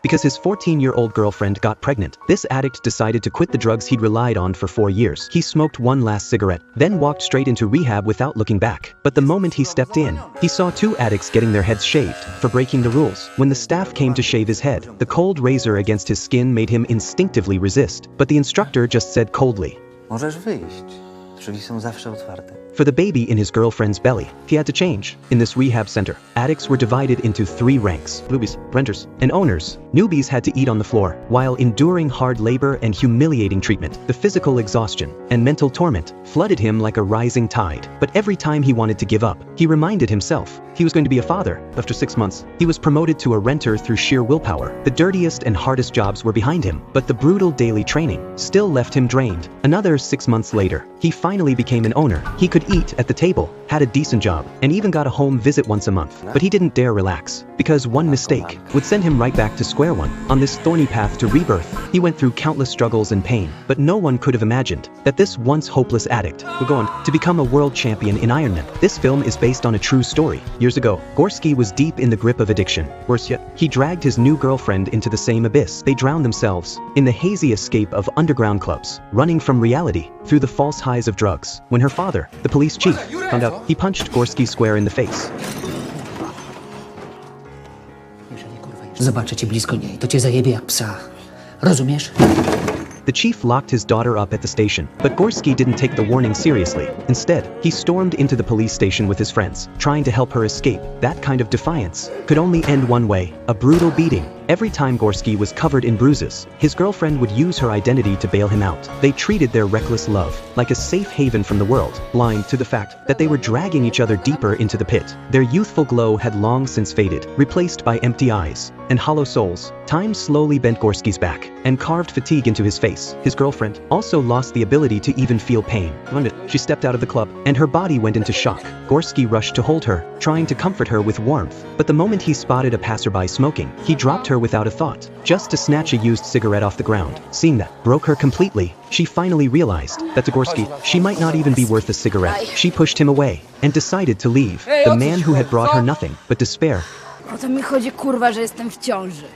because his 14-year-old girlfriend got pregnant. This addict decided to quit the drugs he'd relied on for 4 years. He smoked one last cigarette, then walked straight into rehab without looking back. But the moment he stepped in, he saw 2 addicts getting their heads shaved for breaking the rules. When the staff came to shave his head, the cold razor against his skin made him instinctively resist. But the instructor just said coldly, "Możesz wyjść. Drzwi są zawsze otwarte." For the baby in his girlfriend's belly, he had to change. In this rehab center, addicts were divided into 3 ranks: newbies, renters, and owners. Newbies had to eat on the floor, while enduring hard labor and humiliating treatment. The physical exhaustion and mental torment flooded him like a rising tide. But every time he wanted to give up, he reminded himself he was going to be a father. After 6 months, he was promoted to a renter through sheer willpower. The dirtiest and hardest jobs were behind him, but the brutal daily training still left him drained. Another 6 months later, he finally became an owner. He could eat at the table, had a decent job, and even got a home visit once a month. But he didn't dare relax, because one mistake would send him right back to square one. On this thorny path to rebirth, he went through countless struggles and pain, but no one could have imagined that this once hopeless addict would go on to become a world champion in Ironman. This film is based on a true story. Years ago, Gorski was deep in the grip of addiction. Worse yet, he dragged his new girlfriend into the same abyss. They drowned themselves in the hazy escape of underground clubs, running from reality through the false highs of drugs. When her father, the police chief, found out, he punched Gorski square in the face. Zobaczę cię blisko niej, to cię zajebie jak psa. Rozumiesz? The chief locked his daughter up at the station, but Gorski didn't take the warning seriously. Instead, he stormed into the police station with his friends, trying to help her escape. That kind of defiance could only end one way: a brutal beating. Every time Gorski was covered in bruises, his girlfriend would use her identity to bail him out. They treated their reckless love like a safe haven from the world, blind to the fact that they were dragging each other deeper into the pit. Their youthful glow had long since faded, replaced by empty eyes and hollow souls. Time slowly bent Gorski's back and carved fatigue into his face. His girlfriend also lost the ability to even feel pain. She stepped out of the club, and her body went into shock. Gorski rushed to hold her, trying to comfort her with warmth. But the moment he spotted a passerby smoking, he dropped her without a thought, just to snatch a used cigarette off the ground. Seeing that broke her completely. She finally realized that to Gorski, she might not even be worth a cigarette. She pushed him away and decided to leave. The man who had brought her nothing but despair O to mi chodzi, kurwa, że jestem w ciąży.